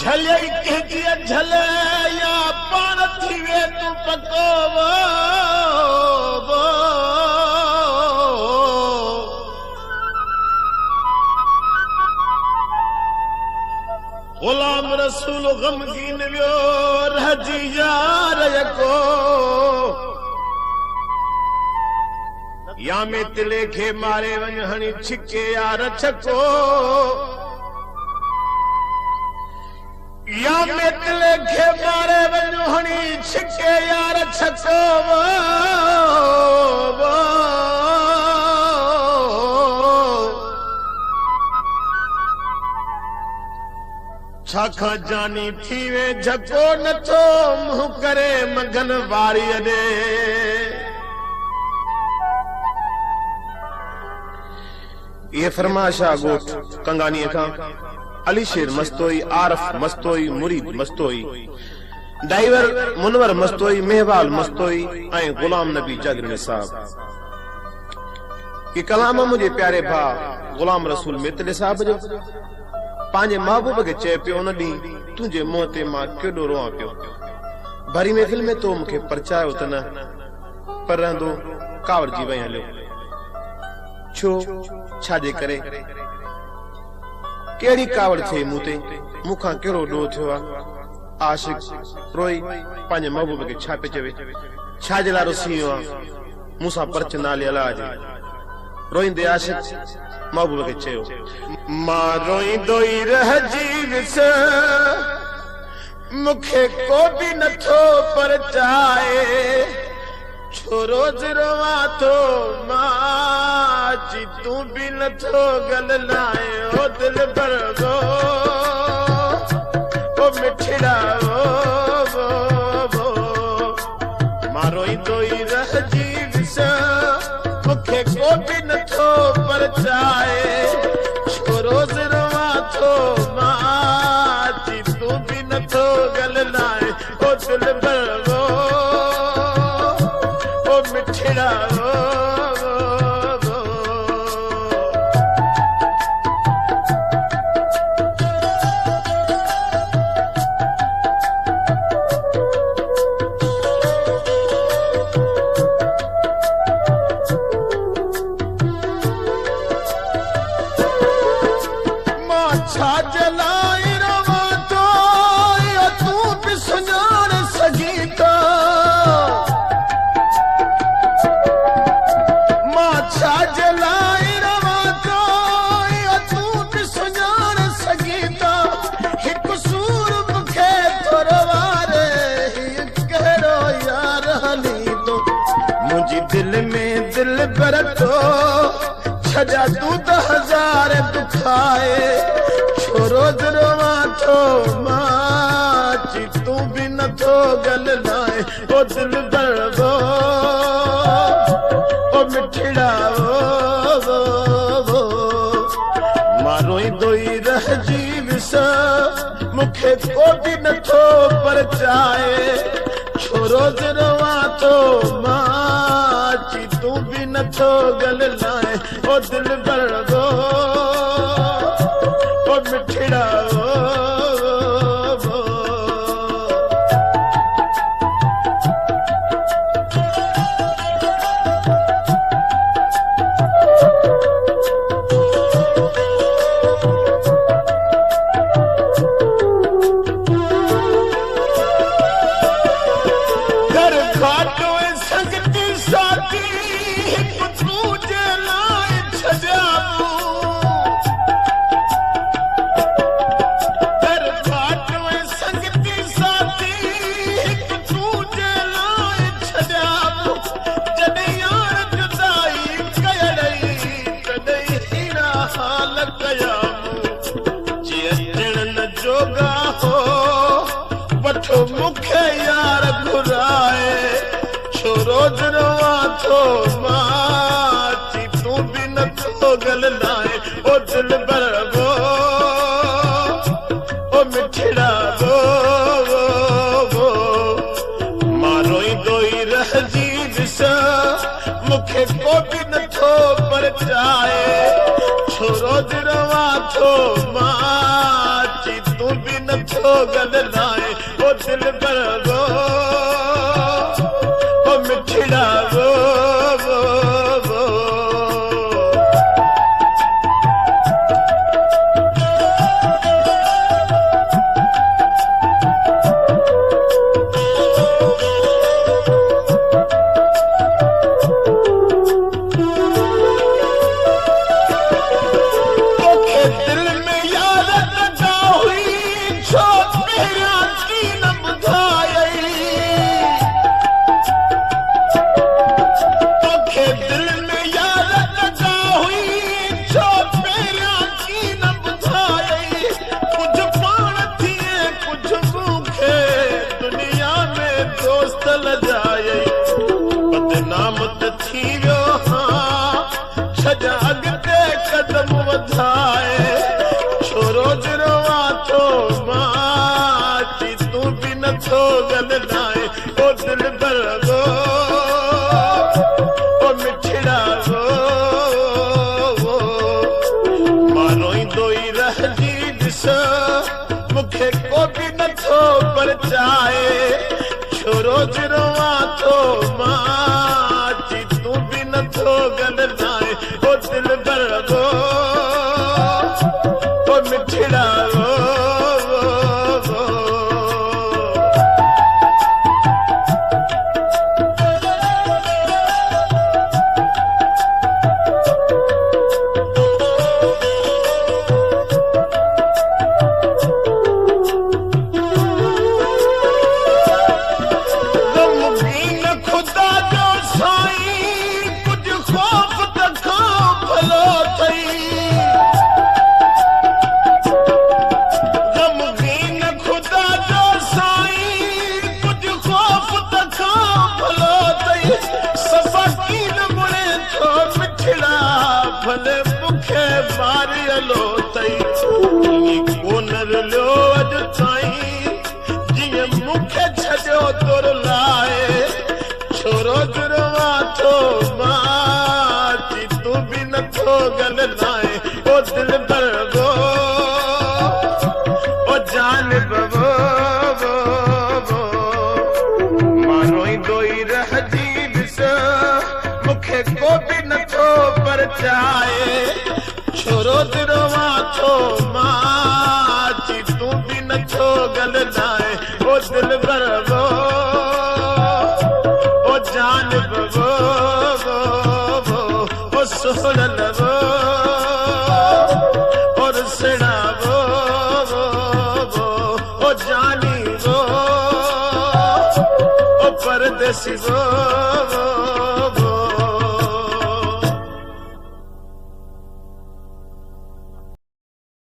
झले कहजी झले या पान थी वे तू पको गुलाम रसूल गमगीन वियो रहजी यार यको या में तिले खे मारे वञ हणी छिके यार छको या में तिले खे मारे वञ हणी छिके यार छको छाखा जानी थी वे झको नथो मुंह करे मगन वारी दे ये फरमाशा गोठ कंगानी का अली शेर मस्तोई आरफ मस्तोई मुरीद मस्तोई ड्राइवर मुनवर मस्तोई मेहवाल मस्तोई ऐं गुलाम नबी जागरने साहब ये कलाम मुझे प्यारे भा गुलाम रसूल मितले साहब जो पांजे महबूब के चे पियो न दी तुझे मुंह ते मां केडो रोआ पियो भरी महफिल में तो मुखे परचायो त न पर रहंदो कावड़ जी वई हलियो छो छाजे करे केड़ी कावड़ थे मुते मुखा केड़ो डो थियो आशिक रोई पांजे महबूब के छापे चवे छाजे ला रोसियो मूसा परच नाले अलाज रोइंदे आशिक महबूब के चयो मां रोइंदोई रह जीविस मुखे को भी नथो परचाए छो रोज रोवा तो मां ची तू भी नथो गल लाए ओ दिल पर गो ओ मिठड़ा वो मां रोइंदोई रह जीविस मुखे को भी नथो परचाए छो रोज रोवा तो मां ची तू भी नथो गल लाए ओ दिल पर गो ओ मिठड़ा दिल में दिल बरतो छजा तू तो हजार दुखाए छो रोज रोवा तो मां ची तू भी नथो गल लाए ओ दिल बरगो ओ मिठड़ा वो मारोई दोई रह जीविस मुखे को भी नथो परचाए छो रोज रोवा तो मां तू भी नथो गल लाए ओ दिल बरगो ओ मिठड़ा मुखे यार घुराए छो रोज रोवा तो मां ची तू भी नथो गल लाए ओ दिल बरगो ओ मिठड़ा वो मारोई दोई रह जीविस मुखे को भी नथो परचाए छो रोज रोवा तो मां ची तू भी नथो गलनाए ओ दिल पर गो ओ मिठड़ा गो कदम वधाए छोरो जरवा थो माची तू भी नथो गलनाए ओ दिल पर गो ओ मिठड़ा गो मानो दोई रहजी दिस मुखे को भी नथो परचाए छोरो जरवा थो माची तू भी नथो गलनाए ओ दिल पर गो ओ मिठड़ा गो भले मुखे मारियलो तई कोनर लो अज ताईं जिए मुखे छॾियो तुर लाए छोरो जुरवा थो माची तू भी नथो गलनाए ओ दिल पर गो ओ जान बबो मानो दोई रहजी दिस मुखे को भी नथो परचाए छोरो दिरवा थो माची तू भी नथो गलनाए ओ दिल पर गो ओ जान बबो ओ सोहन वो और सड़ा वो ओ जानी वो ओ परदेसी वो